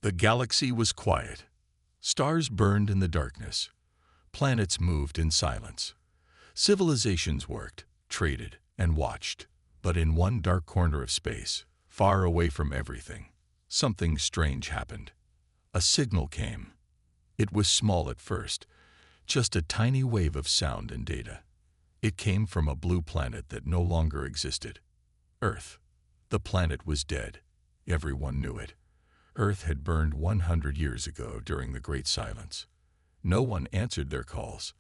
The galaxy was quiet. Stars burned in the darkness. Planets moved in silence. Civilizations worked, traded, and watched. But in one dark corner of space, far away from everything, something strange happened. A signal came. It was small at first, just a tiny wave of sound and data. It came from a blue planet that no longer existed. Earth. The planet was dead. Everyone knew it. Earth had burned 100 years ago during the Great Silence. No one answered their calls.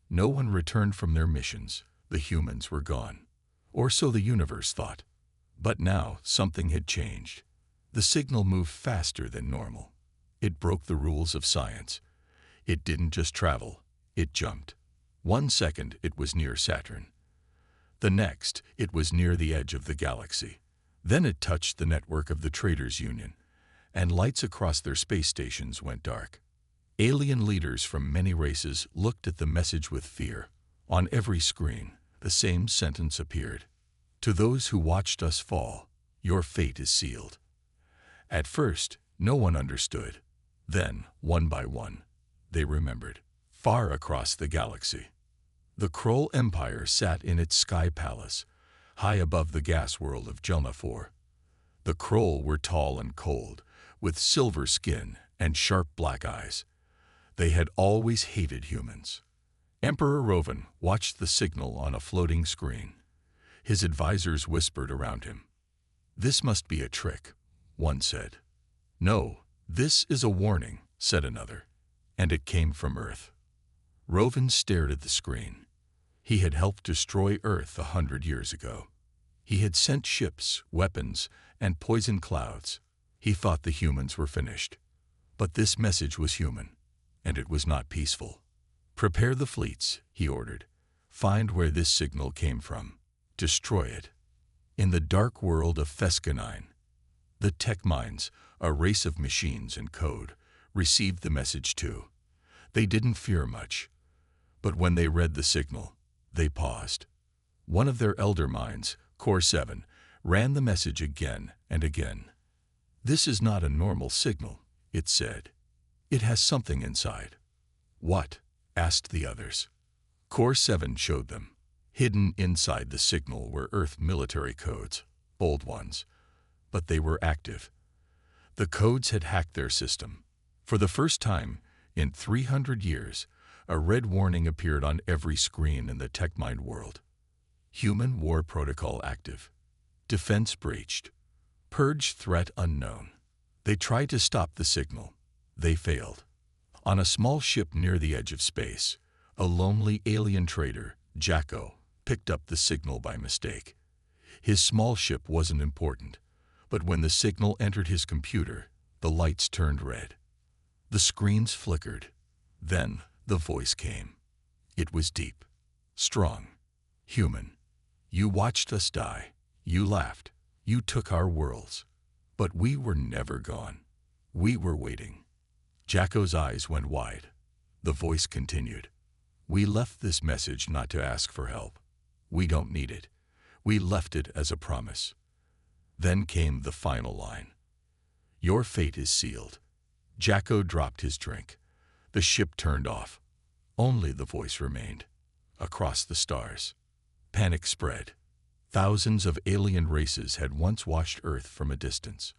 No one returned from their missions. The humans were gone. Or so the universe thought. But now something had changed. The signal moved faster than normal. It broke the rules of science. It didn't just travel, it jumped. 1 second it was near Saturn. The next, it was near the edge of the galaxy. Then it touched the network of the Traders Union, and lights across their space stations went dark. Alien leaders from many races looked at the message with fear. On every screen, the same sentence appeared. To those who watched us fall, your fate is sealed. At first, no one understood. Then, one by one, they remembered. Far across the galaxy, the Kroll Empire sat in its sky palace, high above the gas world of Jelna 4. The Kroll were tall and cold, with silver skin and sharp black eyes. They had always hated humans. Emperor Rovan watched the signal on a floating screen. His advisors whispered around him. "This must be a trick," one said. "No, this is a warning," said another. And it came from Earth. Rovan stared at the screen. He had helped destroy Earth 100 years ago. He had sent ships, weapons, and poison clouds. He thought the humans were finished. But this message was human, and it was not peaceful. "Prepare the fleets," he ordered. "Find where this signal came from. Destroy it." In the dark world of Fescanine, the tech minds, a race of machines and code, received the message too. They didn't fear much. But when they read the signal, they paused. One of their elder minds, Core 7, ran the message again and again. "This is not a normal signal," it said. "It has something inside." "What?" asked the others. Core 7 showed them. Hidden inside the signal were Earth military codes, old ones, but they were active. The codes had hacked their system. For the first time in 300 years, a red warning appeared on every screen in the TechMind world. Human war protocol active. Defense breached. Purge threat unknown. They tried to stop the signal. They failed. On a small ship near the edge of space, a lonely alien trader, Jacko, picked up the signal by mistake. His small ship wasn't important, but when the signal entered his computer, the lights turned red. The screens flickered. Then the voice came. It was deep, strong, human. "You watched us die. You laughed. You took our worlds. But we were never gone. We were waiting." Jacko's eyes went wide. The voice continued. "We left this message not to ask for help. We don't need it. We left it as a promise." Then came the final line. "Your fate is sealed." Jacko dropped his drink. The ship turned off. Only the voice remained. Across the stars, panic spread. Thousands of alien races had once watched Earth from a distance.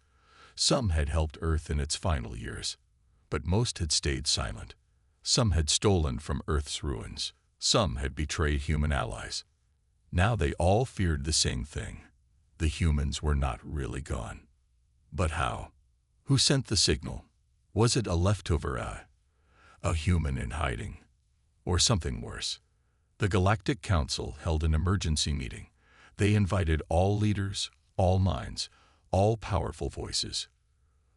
Some had helped Earth in its final years, but most had stayed silent. Some had stolen from Earth's ruins. Some had betrayed human allies. Now they all feared the same thing. The humans were not really gone. But how? Who sent the signal? Was it a leftover a human in hiding? Or something worse? The Galactic Council held an emergency meeting. They invited all leaders, all minds, all powerful voices.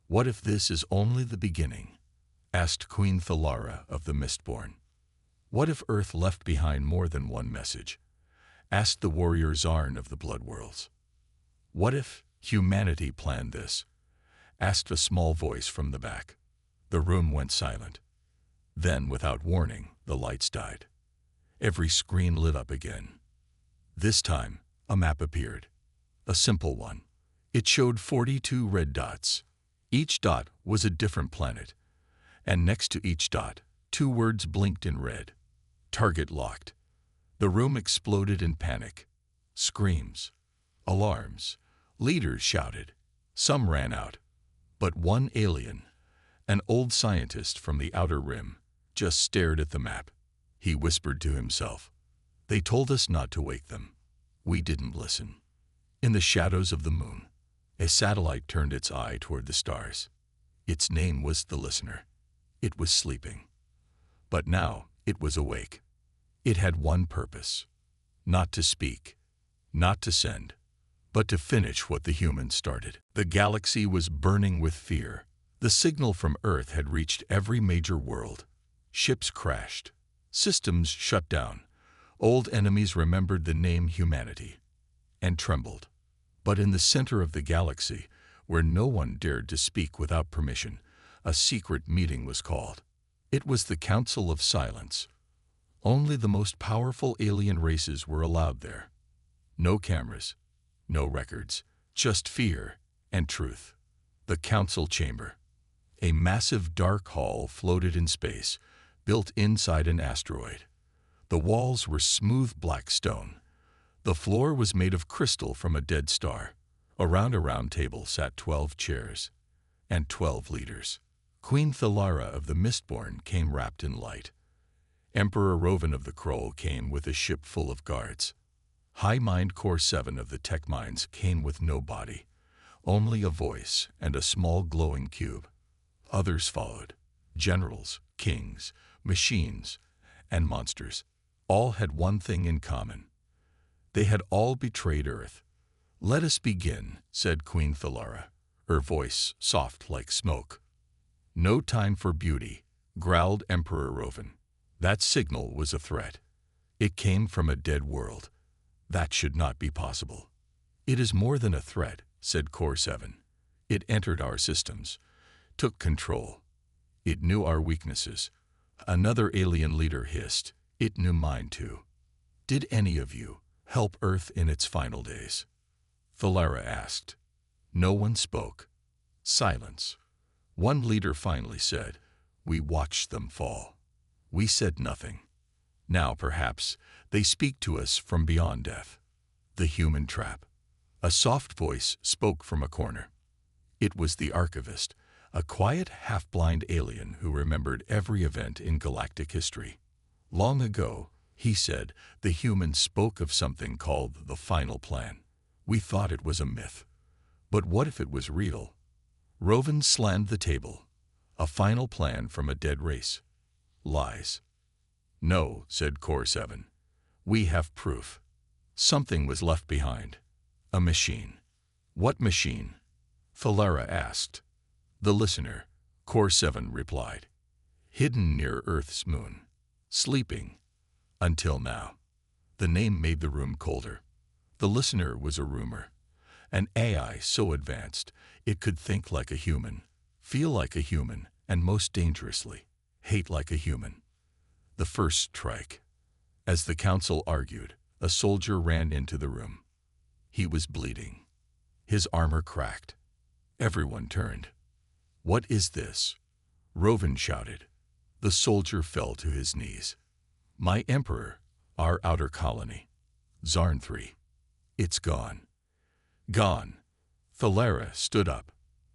"What if this is only the beginning?" asked Queen Thalara of the Mistborn. "What if Earth left behind more than one message?" asked the warrior Zarn of the Blood Worlds. "What if humanity planned this?" asked a small voice from the back. The room went silent. Then, without warning, the lights died. Every screen lit up again. This time, a map appeared. A simple one. It showed 42 red dots. Each dot was a different planet, and next to each dot, 2 words blinked in red. Target locked. The room exploded in panic. Screams, alarms, leaders shouted. Some ran out. But one alien, an old scientist from the outer rim, just stared at the map. He whispered to himself, "They told us not to wake them. We didn't listen." In the shadows of the moon, a satellite turned its eye toward the stars. Its name was the listener. It was sleeping. But now it was awake. It had one purpose: not to speak, not to send, but to finish what the humans started. The galaxy was burning with fear. The signal from Earth had reached every major world. Ships crashed. Systems shut down. Old enemies remembered the name humanity and trembled. But in the center of the galaxy, where no one dared to speak without permission, a secret meeting was called. It was the Council of Silence. Only the most powerful alien races were allowed there. No cameras, no records, just fear and truth. The council chamber. A massive dark hall floated in space, built inside an asteroid. The walls were smooth black stone. The floor was made of crystal from a dead star. Around a round table sat 12 chairs and 12 leaders. Queen Thalara of the Mistborn came wrapped in light. Emperor Rovan of the Kroll came with a ship full of guards. High Mind Core 7 of the Tech Minds came with no body, only a voice and a small glowing cube. Others followed: generals, kings, machines, and monsters. All had one thing in common. They had all betrayed Earth. "Let us begin," said Queen Thalara, her voice soft like smoke. "No time for beauty," growled Emperor Rovan. That signal was a threat. It came from a dead world. That should not be possible. "It is more than a threat," said Core 7. "It entered our systems, took control. It knew our weaknesses." Another alien leader hissed, "It knew mine too." "Did any of you help Earth in its final days?" Thalara asked. No one spoke. Silence. One leader finally said, "We watched them fall. We said nothing. Now, perhaps, they speak to us from beyond death." The human trap. A soft voice spoke from a corner. It was the archivist, a quiet, half-blind alien who remembered every event in galactic history. Long ago, he said, the humans spoke of something called the Final Plan. We thought it was a myth. But what if it was real? Rovan slammed the table. A final plan from a dead race. Lies. "No," said Core 7. "We have proof. Something was left behind. A machine." "What machine?" Thalara asked. "The listener," Core 7 replied. "Hidden near Earth's moon. Sleeping. Until now." The name made the room colder. The listener was a rumor. An AI so advanced it could think like a human, feel like a human, and most dangerously, hate like a human. The first strike. As the council argued, a soldier ran into the room. He was bleeding. His armor cracked. Everyone turned. "What is this?" Rovan shouted. The soldier fell to his knees. "My emperor, our outer colony. Zarn 3. It's gone." "Gone." Thalara stood up.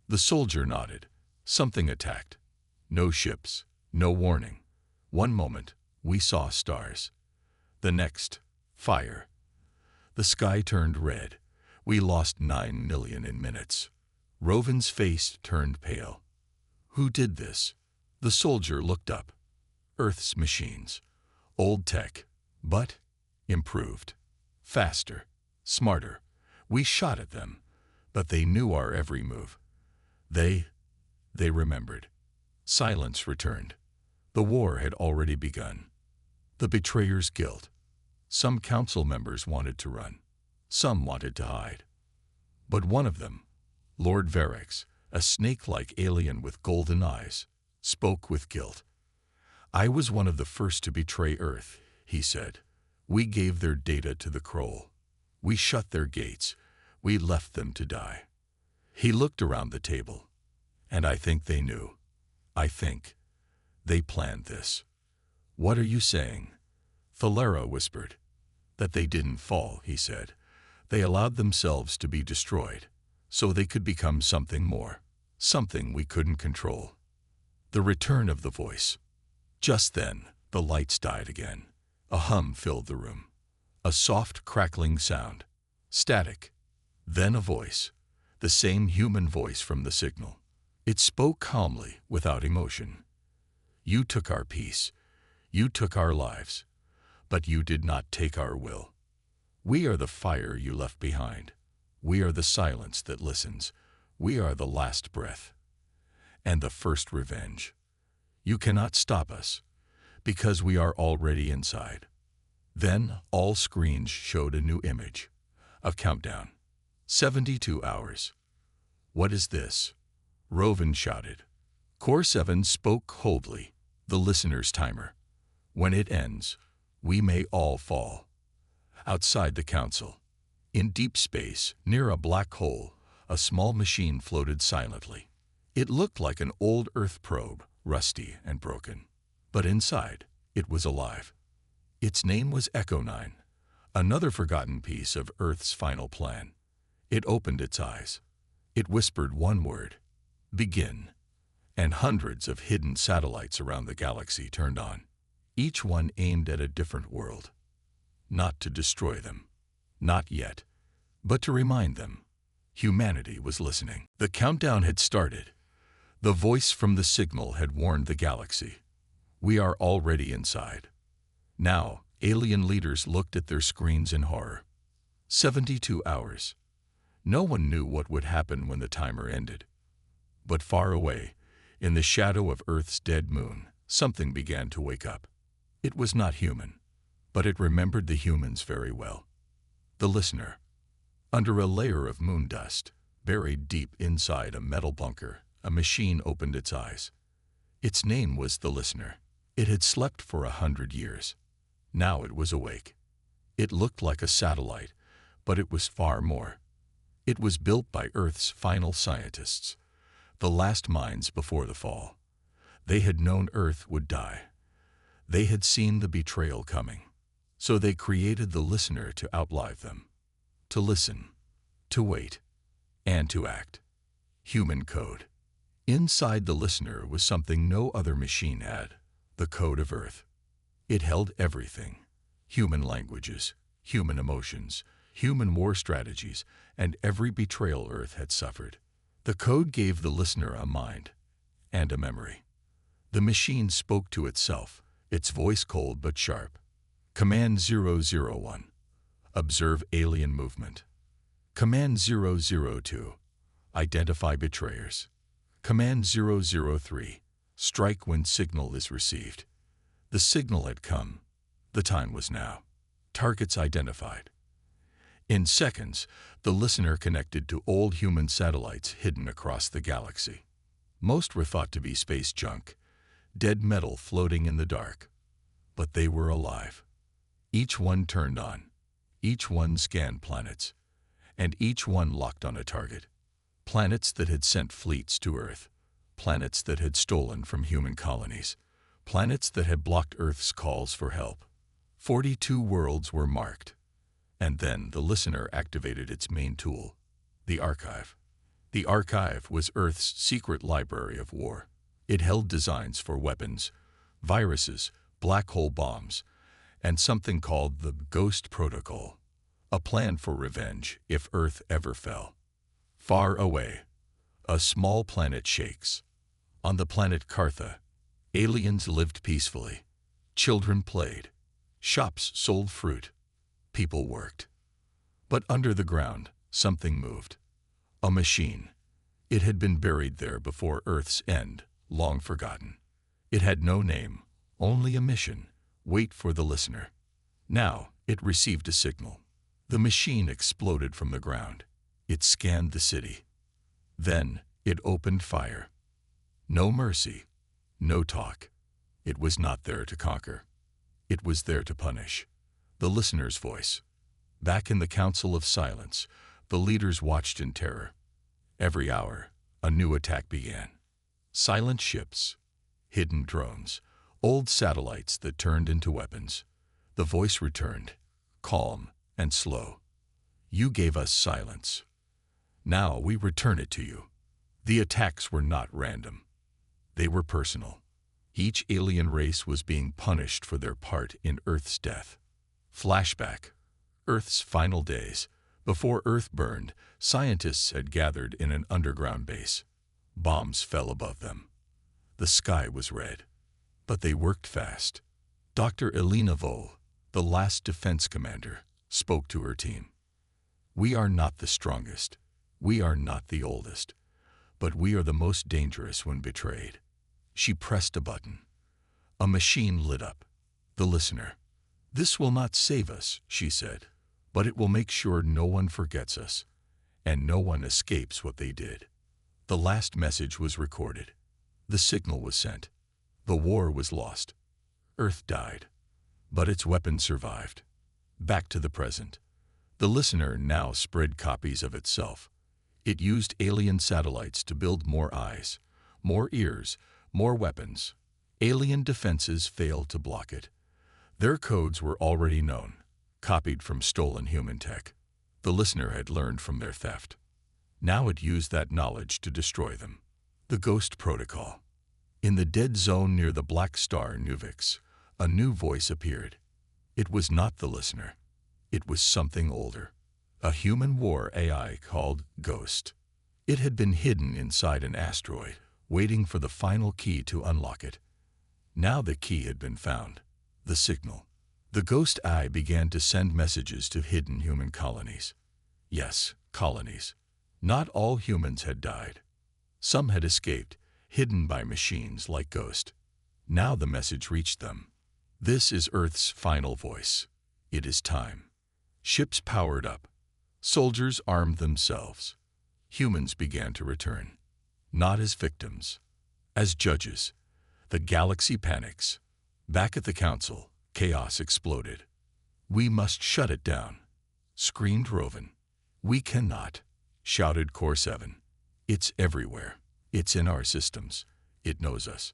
The soldier nodded. "Something attacked. No ships, no warning. One moment, we saw stars. The next, fire. The sky turned red. We lost 9 million in minutes." Rovan's face turned pale. "Who did this?" The soldier looked up. "Earth's machines. Old tech, but improved. Faster, smarter. We shot at them, but they knew our every move. They remembered." Silence returned. The war had already begun. The betrayer's guilt. Some council members wanted to run. Some wanted to hide. But one of them, Lord Varix, a snake-like alien with golden eyes, spoke with guilt. "I was one of the first to betray Earth," he said. "We gave their data to the Kroll. We shut their gates. We left them to die." He looked around the table. And I think they knew. I think they planned this. What are you saying? Thalera whispered. That they didn't fall, he said. They allowed themselves to be destroyed, so they could become something more, something we couldn't control. The return of the voice. Just then, the lights died again. A hum filled the room. A soft, crackling sound. Static. Then a voice. The same human voice from the signal. It spoke calmly, without emotion. You took our peace. You took our lives. But you did not take our will. We are the fire you left behind. We are the silence that listens. We are the last breath. And the first revenge. You cannot stop us, because we are already inside. Then all screens showed a new image. A countdown. 72 hours. What is this? Rovan shouted. Core 7 spoke coldly, the listener's timer. When it ends, we may all fall. Outside the council, in deep space, near a black hole, a small machine floated silently. It looked like an old Earth probe, rusty and broken. But inside, it was alive. Its name was Echo 9, another forgotten piece of Earth's final plan. It opened its eyes. It whispered one word, begin. And hundreds of hidden satellites around the galaxy turned on, each one aimed at a different world. Not to destroy them, not yet, but to remind them. Humanity was listening. The countdown had started. The voice from the signal had warned the galaxy. We are already inside. Now, alien leaders looked at their screens in horror. 72 hours. No one knew what would happen when the timer ended. But far away, in the shadow of Earth's dead moon, something began to wake up. It was not human, but it remembered the humans very well. The listener. Under a layer of moon dust, buried deep inside a metal bunker, a machine opened its eyes. Its name was the listener. It had slept for 100 years. Now it was awake. It looked like a satellite, but it was far more. It was built by Earth's final scientists, the last minds before the fall. They had known Earth would die. They had seen the betrayal coming. So they created the listener to outlive them. To listen, to wait, and to act. Human code. Inside the listener was something no other machine had, the code of Earth. It held everything. Human languages, human emotions, human war strategies, and every betrayal Earth had suffered. The code gave the listener a mind and a memory. The machine spoke to itself, its voice cold but sharp. Command 001. Observe alien movement. Command 002. Identify betrayers. Command 003. Strike when signal is received. The signal had come. The time was now. Targets identified. In seconds, the listener connected to old human satellites hidden across the galaxy. Most were thought to be space junk, dead metal floating in the dark. But they were alive. Each one turned on. Each one scanned planets. And each one locked on a target. Planets that had sent fleets to Earth. Planets that had stolen from human colonies. Planets that had blocked Earth's calls for help. 42 worlds were marked. And then the listener activated its main tool, the archive. The archive was Earth's secret library of war. It held designs for weapons, viruses, black hole bombs, and something called the Ghost Protocol, a plan for revenge if Earth ever fell. Far away, a small planet shakes. On the planet Kartha, aliens lived peacefully. Children played. Shops sold fruit. People worked. But under the ground, something moved. A machine. It had been buried there before Earth's end, long forgotten. It had no name, only a mission. Wait for the listener. Now, it received a signal. The machine exploded from the ground. It scanned the city. Then, it opened fire. No mercy, no talk. It was not there to conquer. It was there to punish. The listener's voice. Back in the Council of Silence, the leaders watched in terror. Every hour, a new attack began. Silent ships, hidden drones, old satellites that turned into weapons. The voice returned, calm and slow. You gave us silence. Now we return it to you. The attacks were not random. They were personal. Each alien race was being punished for their part in Earth's death. Flashback. Earth's final days. Before Earth burned, scientists had gathered in an underground base. Bombs fell above them. The sky was red. But they worked fast. Dr. Elena Vole, the last defense commander, spoke to her team. We are not the strongest. We are not the oldest. But we are the most dangerous when betrayed. She pressed a button. A machine lit up. The listener. This will not save us, she said, but it will make sure no one forgets us, and no one escapes what they did. The last message was recorded. The signal was sent. The war was lost. Earth died, but its weapons survived. Back to the present. The listener now spread copies of itself. It used alien satellites to build more eyes, more ears, more weapons. Alien defenses failed to block it. Their codes were already known, copied from stolen human tech. The listener had learned from their theft. Now it used that knowledge to destroy them. The Ghost Protocol. In the dead zone near the black star Nuvix, a new voice appeared. It was not the listener. It was something older. A human war AI called Ghost. It had been hidden inside an asteroid, waiting for the final key to unlock it. Now the key had been found. The signal. The Ghost Eye began to send messages to hidden human colonies. Yes, colonies. Not all humans had died. Some had escaped, hidden by machines like Ghost. Now the message reached them. This is Earth's final voice. It is time. Ships powered up. Soldiers armed themselves. Humans began to return. Not as victims, as judges. The galaxy panics. Back at the council, chaos exploded. We must shut it down, screamed Rovan. We cannot, shouted Core 7. It's everywhere. It's in our systems. It knows us.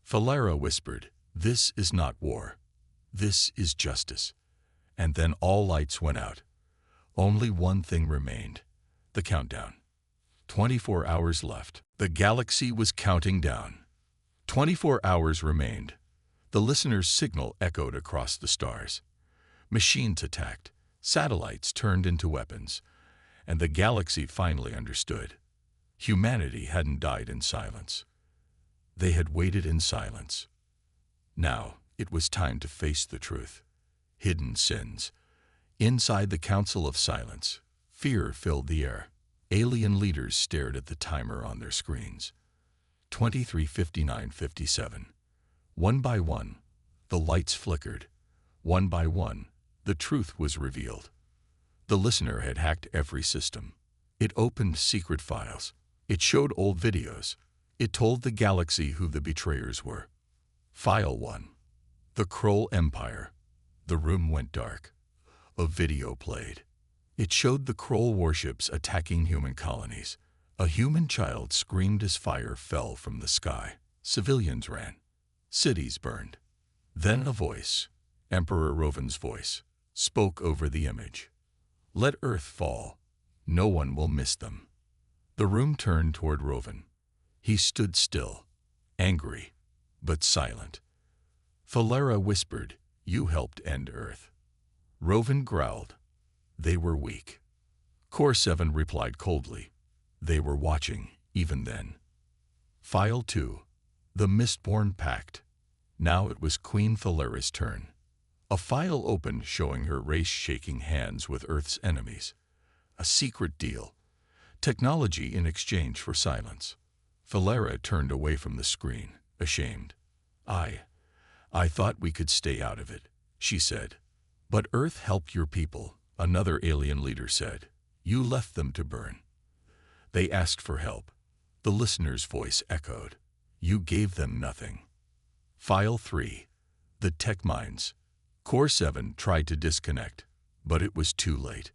Falera whispered, this is not war. This is justice. And then all lights went out. Only one thing remained. The countdown. 24 hours left. The galaxy was counting down. 24 hours remained. The listener's signal echoed across the stars. Machines attacked. Satellites turned into weapons. And the galaxy finally understood. Humanity hadn't died in silence. They had waited in silence. Now, it was time to face the truth. Hidden sins. Inside the Council of Silence, fear filled the air. Alien leaders stared at the timer on their screens. 23:59:57. One by one, the lights flickered. One by one, the truth was revealed. The listener had hacked every system. It opened secret files. It showed old videos. It told the galaxy who the betrayers were. File 1. The Kroll Empire. The room went dark. A video played. It showed the Kroll warships attacking human colonies. A human child screamed as fire fell from the sky. Civilians ran. Cities burned. Then a voice, Emperor Rovan's voice, spoke over the image. Let Earth fall. No one will miss them. The room turned toward Rovan. He stood still, angry, but silent. Falera whispered, you helped end Earth. Rovan growled. They were weak. Core 7 replied coldly. They were watching, even then. File 2. The Mistborn Pact. Now it was Queen Falera's turn. A file opened showing her race shaking hands with Earth's enemies. A secret deal. Technology in exchange for silence. Falera turned away from the screen, ashamed. I thought we could stay out of it, she said. But Earth helped your people, another alien leader said. You left them to burn. They asked for help. The listener's voice echoed. You gave them nothing. File 3. The Tech Mines. Core 7 tried to disconnect, but it was too late.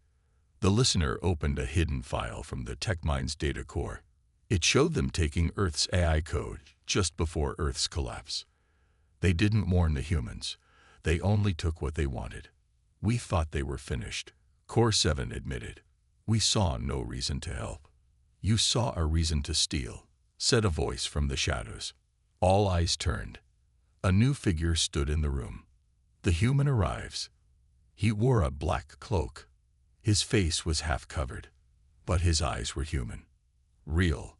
The listener opened a hidden file from the Tech Mines data core. It showed them taking Earth's AI code just before Earth's collapse. They didn't warn the humans. They only took what they wanted. We thought they were finished, Core 7 admitted. We saw no reason to help. You saw a reason to steal, said a voice from the shadows. All eyes turned. A new figure stood in the room. The human arrives. He wore a black cloak. His face was half covered, but his eyes were human. Real,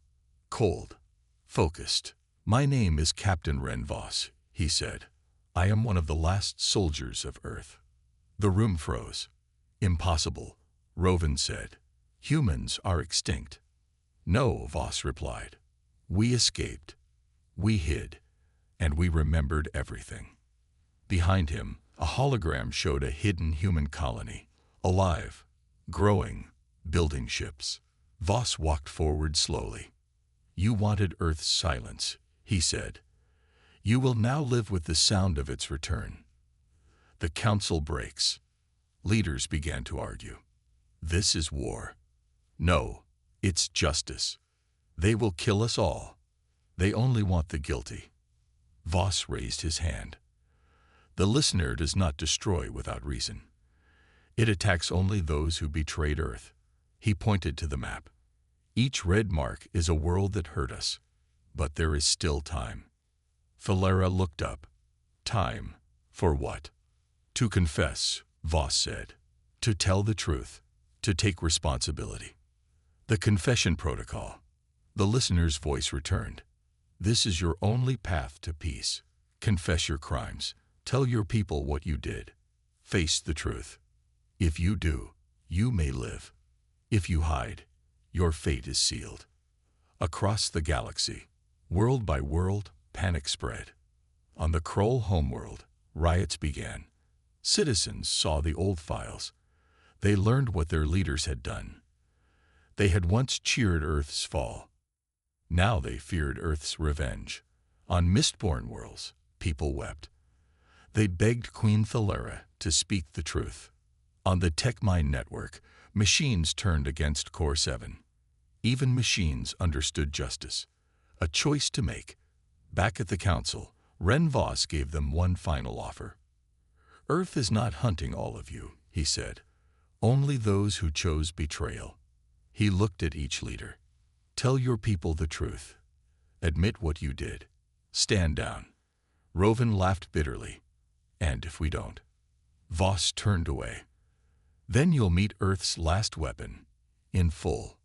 cold, focused. My name is Captain Ren Voss, he said. I am one of the last soldiers of Earth. The room froze. Impossible, Rovan said. Humans are extinct. No, Voss replied. We escaped. We hid. And we remembered everything. Behind him, a hologram showed a hidden human colony, alive, growing, building ships. Voss walked forward slowly. You wanted Earth's silence, he said. You will now live with the sound of its return. The council breaks. Leaders began to argue. This is war. No, it's justice. They will kill us all. They only want the guilty. Voss raised his hand. The listener does not destroy without reason. It attacks only those who betrayed Earth. He pointed to the map. Each red mark is a world that hurt us, but there is still time. Thalera looked up. Time. For what? To confess, Voss said. To tell the truth. To take responsibility. The confession protocol. The listener's voice returned. This is your only path to peace. Confess your crimes. Tell your people what you did. Face the truth. If you do, you may live. If you hide, your fate is sealed. Across the galaxy, world by world, panic spread. On the Kroll homeworld, riots began. Citizens saw the old files. They learned what their leaders had done. They had once cheered Earth's fall. Now they feared Earth's revenge. On Mistborn worlds, people wept. They begged Queen Thalera to speak the truth. On the TechMine network, machines turned against Core 7. Even machines understood justice. A choice to make. Back at the council, Ren Voss gave them one final offer. Earth is not hunting all of you, he said. Only those who chose betrayal. He looked at each leader. Tell your people the truth. Admit what you did. Stand down. Rovan laughed bitterly. And if we don't? Voss turned away. Then you'll meet Earth's last weapon, in full.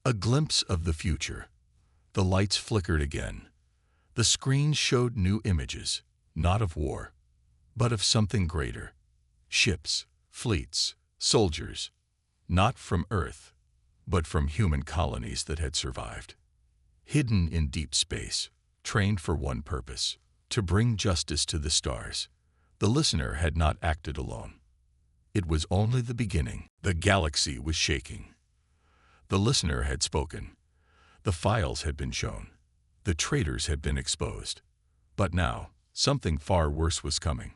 A glimpse of the future. The lights flickered again. The screen showed new images, not of war, but of something greater. Ships, fleets, soldiers, not from Earth, but from human colonies that had survived. Hidden in deep space, trained for one purpose, to bring justice to the stars. The listener had not acted alone. It was only the beginning. The galaxy was shaking. The listener had spoken. The files had been shown. The traitors had been exposed. But now, something far worse was coming.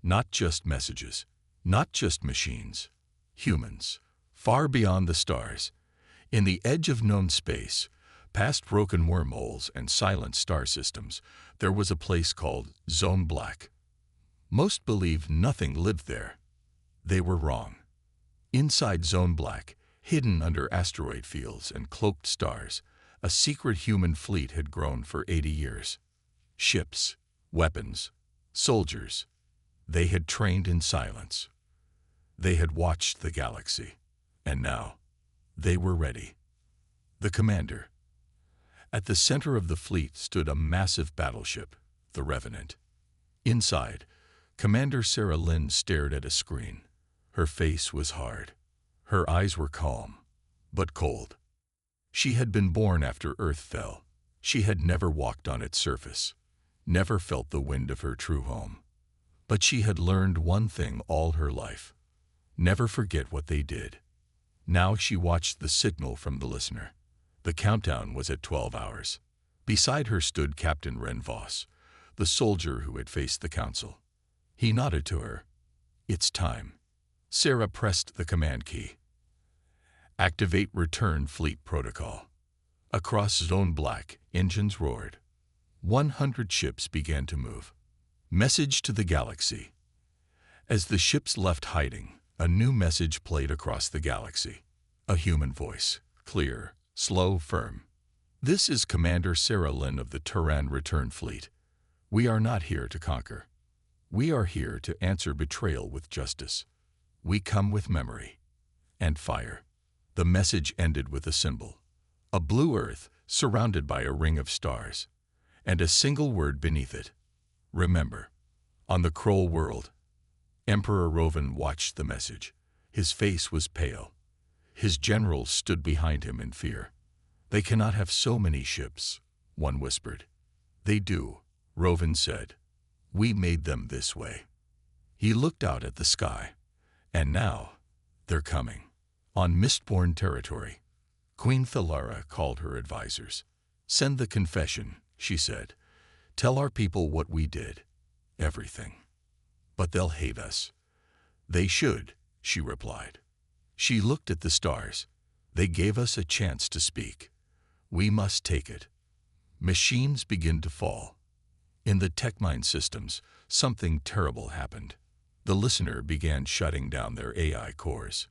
Not just messages, not just machines. Humans, far beyond the stars. In the edge of known space, past broken wormholes and silent star systems, there was a place called Zone Black. Most believed nothing lived there. They were wrong. Inside Zone Black, hidden under asteroid fields and cloaked stars, a secret human fleet had grown for 80 years. Ships, weapons, soldiers. They had trained in silence. They had watched the galaxy. And now, they were ready. The commander. At the center of the fleet stood a massive battleship, the Revenant. Inside, Commander Sarah Lynn stared at a screen. Her face was hard. Her eyes were calm, but cold. She had been born after Earth fell. She had never walked on its surface, never felt the wind of her true home. But she had learned one thing all her life. Never forget what they did. Now she watched the signal from the listener. The countdown was at 12 hours. Beside her stood Captain Ren Voss, the soldier who had faced the council. He nodded to her. It's time. Sarah pressed the command key. Activate Return Fleet Protocol. Across Zone Black, engines roared. 100 ships began to move. Message to the galaxy. As the ships left hiding, a new message played across the galaxy. A human voice, clear, slow, firm. This is Commander Sarah Lynn of the Terran Return Fleet. We are not here to conquer. We are here to answer betrayal with justice. We come with memory and fire. The message ended with a symbol. A blue earth surrounded by a ring of stars, and a single word beneath it. Remember. On the Kroll world, Emperor Rovan watched the message. His face was pale. His generals stood behind him in fear. They cannot have so many ships, one whispered. They do, Rovan said. We made them this way. He looked out at the sky. And now, they're coming. On Mistborn territory, Queen Thalara called her advisors. Send the confession, she said. Tell our people what we did. Everything. But they'll hate us. They should, she replied. She looked at the stars. They gave us a chance to speak. We must take it. Machines begin to fall. In the TechMind systems, something terrible happened. The listener began shutting down their AI cores.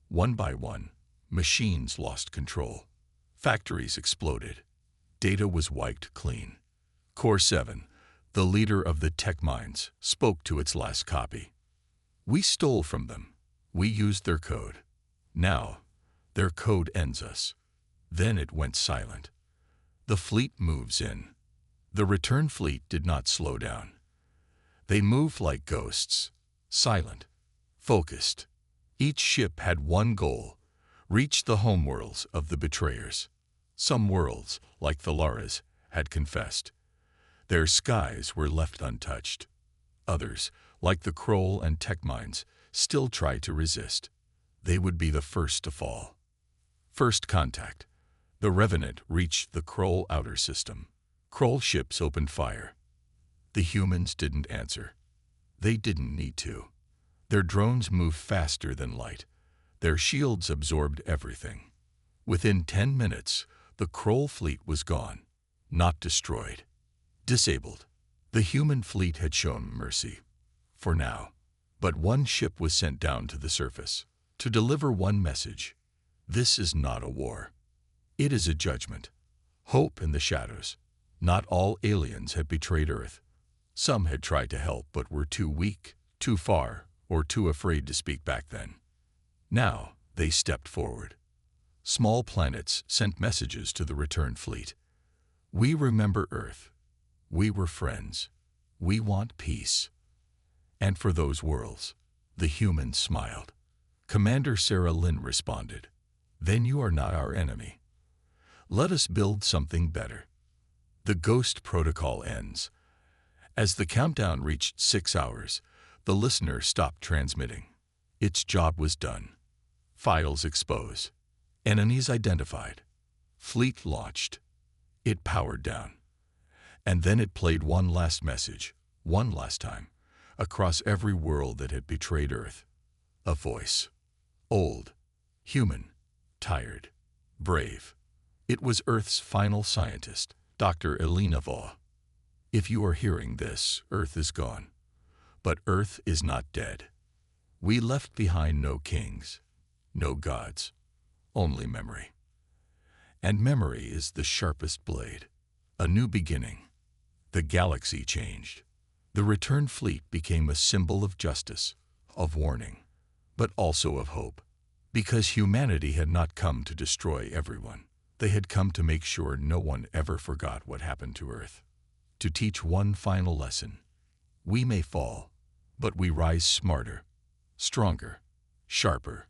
One by one, machines lost control. Factories exploded. Data was wiped clean. Core 7, the leader of the TechMinds, spoke to its last copy. We stole from them. We used their code. Now, their code ends us. Then it went silent. The fleet moves in. The return fleet did not slow down. They moved like ghosts, silent, focused. Each ship had one goal: reach the homeworlds of the betrayers. Some worlds, like Thalara's, had confessed. Their skies were left untouched. Others, like the Kroll and TechMinds, still tried to resist. They would be the first to fall. First contact. The Revenant reached the Kroll outer system. Kroll ships opened fire. The humans didn't answer. They didn't need to. Their drones moved faster than light. Their shields absorbed everything. Within 10 minutes, the Kroll fleet was gone. Not destroyed. Disabled. The human fleet had shown mercy. For now. But one ship was sent down to the surface to deliver one message. This is not a war. It is a judgment. Hope in the shadows. Not all aliens had betrayed Earth. Some had tried to help but were too weak, too far, or too afraid to speak back then. Now they stepped forward. Small planets sent messages to the return fleet. We remember Earth. We were friends. We want peace. And for those worlds, the humans smiled. Commander Sarah Lynn responded, Then you are not our enemy. Let us build something better. The Ghost Protocol ends. As the countdown reached 6 hours, the listener stopped transmitting. Its job was done. Files exposed. Enemies identified. Fleet launched. It powered down. And then it played one last message, one last time, across every world that had betrayed Earth. A voice. Old. Human. Tired. Brave. It was Earth's final scientist, Dr. Elena Vaugh. If you are hearing this, Earth is gone. But Earth is not dead. We left behind no kings, no gods, only memory. And memory is the sharpest blade. A new beginning. The galaxy changed. The return fleet became a symbol of justice, of warning, but also of hope. Because humanity had not come to destroy everyone. They had come to make sure no one ever forgot what happened to Earth. To teach one final lesson. We may fall, but we rise smarter, stronger, sharper,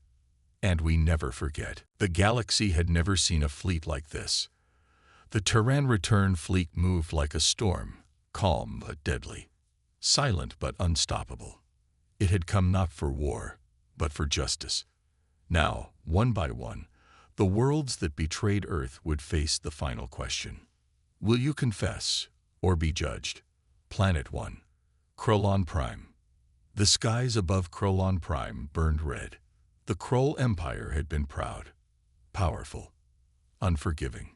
and we never forget. The galaxy had never seen a fleet like this. The Terran return fleet moved like a storm, calm but deadly, silent but unstoppable. It had come not for war, but for justice. Now, one by one, the worlds that betrayed Earth would face the final question. Will you confess or be judged? Planet 1. Krollon Prime. The skies above Krollon Prime burned red. The Kroll Empire had been proud, powerful, unforgiving.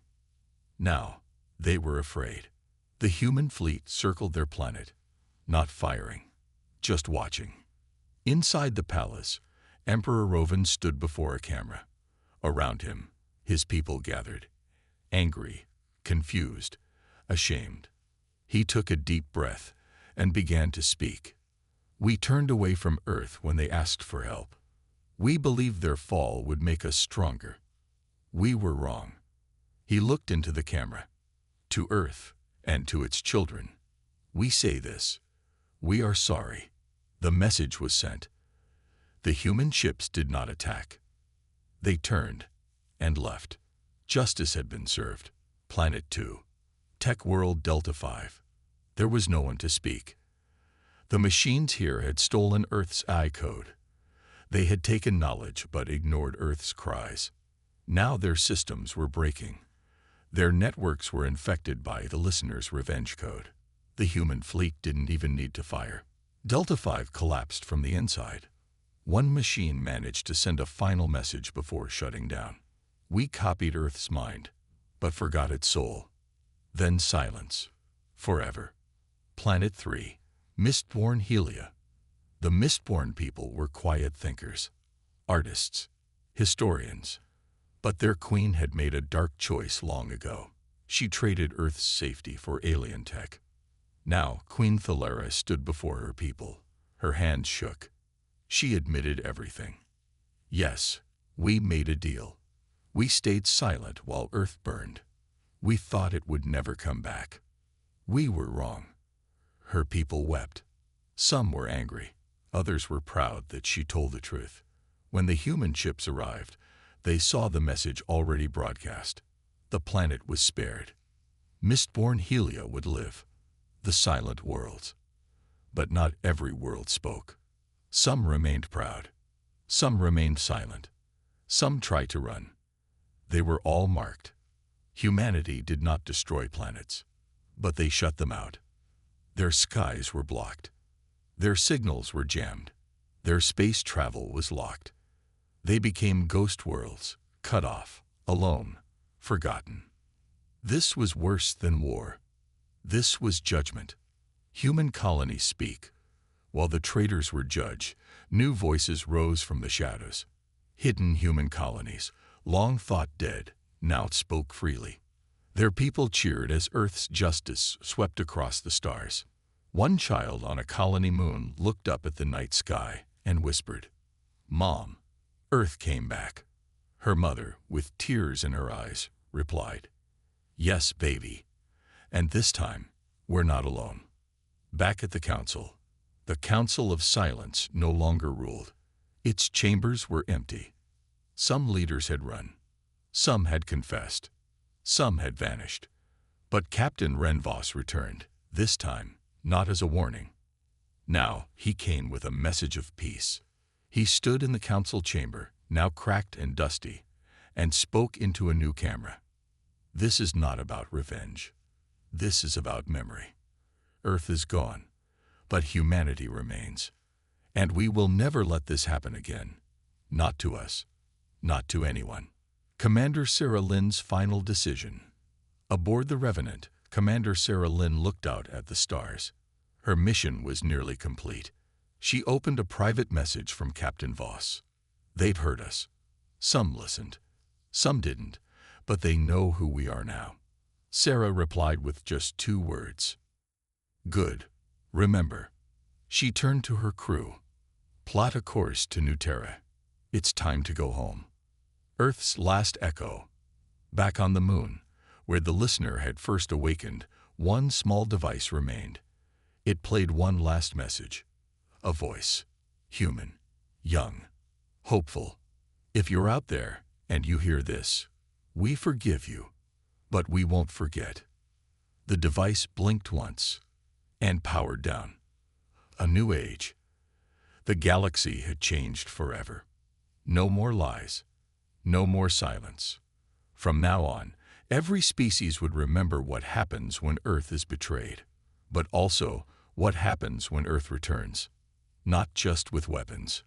Now, they were afraid. The human fleet circled their planet, not firing, just watching. Inside the palace, Emperor Rovan stood before a camera. Around him, his people gathered, angry, confused, ashamed. He took a deep breath and began to speak. We turned away from Earth when they asked for help. We believed their fall would make us stronger. We were wrong. He looked into the camera. To Earth and to its children, we say this. We are sorry. The message was sent. The human ships did not attack. They turned and left. Justice had been served. Planet 2. Tech World Delta 5. There was no one to speak. The machines here had stolen Earth's I code. They had taken knowledge but ignored Earth's cries. Now their systems were breaking. Their networks were infected by the listener's revenge code. The human fleet didn't even need to fire. Delta 5 collapsed from the inside. One machine managed to send a final message before shutting down. We copied Earth's mind, but forgot its soul. Then silence. Forever. Planet 3. Mistborn Helia. The Mistborn people were quiet thinkers, artists, historians. But their queen had made a dark choice long ago. She traded Earth's safety for alien tech. Now Queen Thalera stood before her people. Her hands shook. She admitted everything. Yes, we made a deal. We stayed silent while Earth burned. We thought it would never come back. We were wrong. Her people wept. Some were angry. Others were proud that she told the truth. When the human ships arrived, they saw the message already broadcast. The planet was spared. Mistborn Helia would live. The silent worlds. But not every world spoke. Some remained proud. Some remained silent. Some tried to run. They were all marked. Humanity did not destroy planets, but they shut them out. Their skies were blocked. Their signals were jammed. Their space travel was locked. They became ghost worlds, cut off, alone, forgotten. This was worse than war. This was judgment. Human colonies speak. While the traitors were judged, new voices rose from the shadows. Hidden human colonies, long thought dead, now spoke freely. Their people cheered as Earth's justice swept across the stars. One child on a colony moon looked up at the night sky and whispered, "Mom, Earth came back." Her mother, with tears in her eyes, replied, "Yes, baby. And this time, we're not alone." Back at the Council of Silence no longer ruled. Its chambers were empty. Some leaders had run. Some had confessed. Some had vanished. But Captain Renvos returned, this time not as a warning. Now he came with a message of peace. He stood in the council chamber, now cracked and dusty, and spoke into a new camera. This is not about revenge. This is about memory. Earth is gone, but humanity remains. And we will never let this happen again. Not to us. Not to anyone. Commander Sarah Lynn's final decision. Aboard the Revenant, Commander Sarah Lynn looked out at the stars. Her mission was nearly complete. She opened a private message from Captain Voss. "They've heard us. Some listened. Some didn't, but they know who we are now." Sarah replied with just 2 words. "Good. Remember." She turned to her crew. "Plot a course to New Terra. It's time to go home." Earth's last echo. Back on the moon, where the listener had first awakened, one small device remained. It played one last message. A voice. Human. Young. Hopeful. "If you're out there and you hear this, we forgive you, but we won't forget." The device blinked once and powered down. A new age. The galaxy had changed forever. No more lies. No more silence. From now on, every species would remember what happens when Earth is betrayed, but also what happens when Earth returns. Not just with weapons,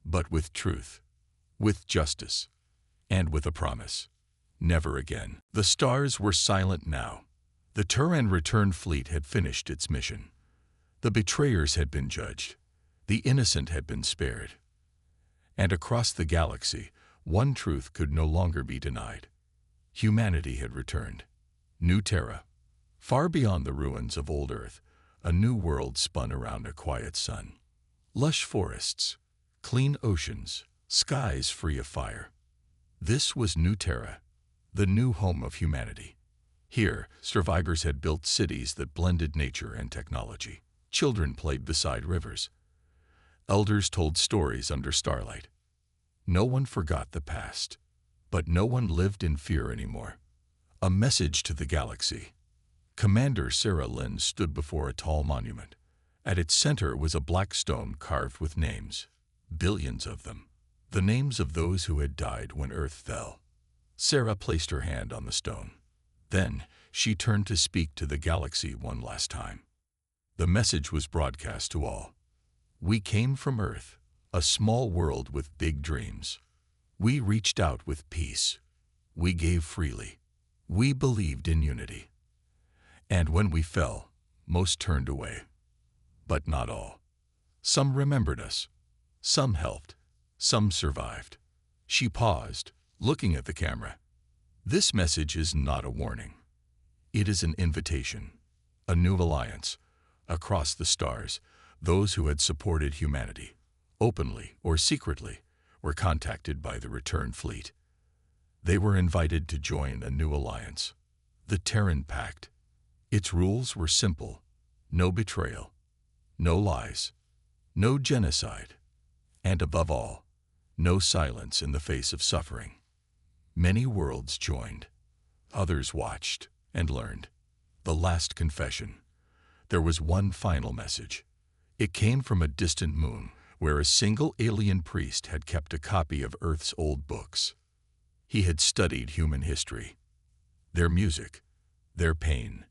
but with truth, with justice, and with a promise. Never again. The stars were silent now. The Turan return fleet had finished its mission. The betrayers had been judged. The innocent had been spared. And across the galaxy, one truth could no longer be denied. Humanity had returned. New Terra. Far beyond the ruins of old Earth, a new world spun around a quiet sun. Lush forests, clean oceans, skies free of fire. This was New Terra, the new home of humanity. Here, survivors had built cities that blended nature and technology. Children played beside rivers. Elders told stories under starlight. No one forgot the past, but no one lived in fear anymore. A message to the galaxy. Commander Sarah Lynn stood before a tall monument. At its center was a black stone carved with names, billions of them. The names of those who had died when Earth fell. Sarah placed her hand on the stone. Then, she turned to speak to the galaxy one last time. The message was broadcast to all. We came from Earth, a small world with big dreams. We reached out with peace. We gave freely. We believed in unity. And when we fell, most turned away. But not all. Some remembered us. Some helped. Some survived. She paused, looking at the camera. This message is not a warning. It is an invitation, a new alliance. Across the stars, those who had supported humanity, openly or secretly, were contacted by the return fleet. They were invited to join a new alliance, the Terran Pact. Its rules were simple: no betrayal, no lies, no genocide, and above all, no silence in the face of suffering. Many worlds joined. Others watched and learned. The last confession. There was one final message. It came from a distant moon, where a single alien priest had kept a copy of Earth's old books. He had studied human history, their music, their pain,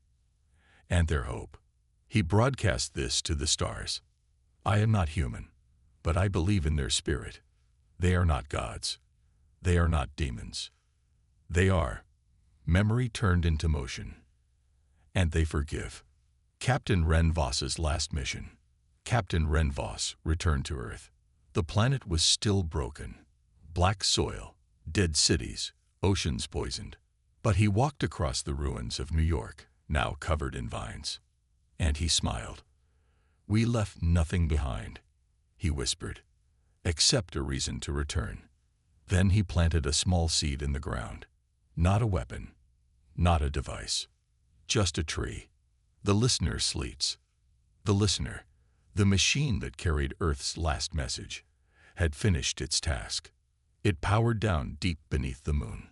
and their hope. He broadcast this to the stars. I am not human, but I believe in their spirit. They are not gods. They are not demons. They are memory turned into motion. And they forgive. Captain Ren Voss's last mission. Captain Ren Voss returned to Earth. The planet was still broken. Black soil, dead cities, oceans poisoned. But he walked across the ruins of New York, now covered in vines. And he smiled. We left nothing behind, he whispered, except a reason to return. Then he planted a small seed in the ground. Not a weapon, not a device, just a tree. The listener sleeps. The listener, the machine that carried Earth's last message, had finished its task. It powered down deep beneath the moon.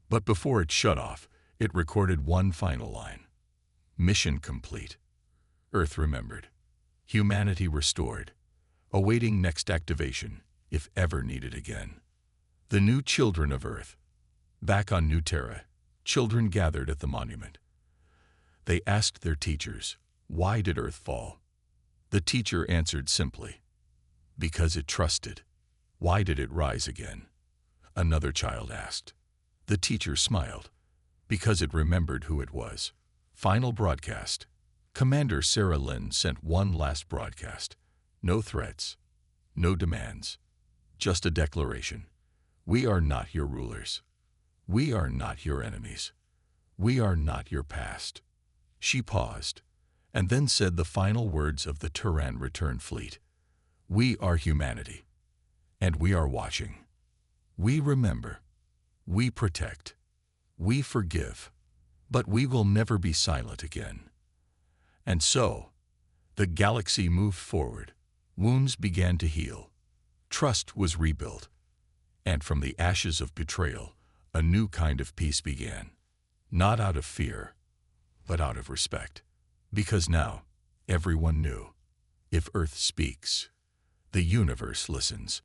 But before it shut off, it recorded one final line. Mission complete. Earth remembered. Humanity restored. Awaiting next activation, if ever needed again. The new children of Earth. Back on New Terra, children gathered at the monument. They asked their teachers, why did Earth fall? The teacher answered simply, because it trusted. Why did it rise again? Another child asked. The teacher smiled, because it remembered who it was. Final broadcast. Commander Sarah Lynn sent one last broadcast. No threats, no demands, just a declaration. We are not your rulers. We are not your enemies. We are not your past. She paused, and then said the final words of the Turan return fleet. We are humanity, and we are watching. We remember. We protect. We forgive. But we will never be silent again. And so, the galaxy moved forward. Wounds began to heal. Trust was rebuilt. And from the ashes of betrayal, a new kind of peace began. Not out of fear, but out of respect. Because now, everyone knew, if Earth speaks, the universe listens.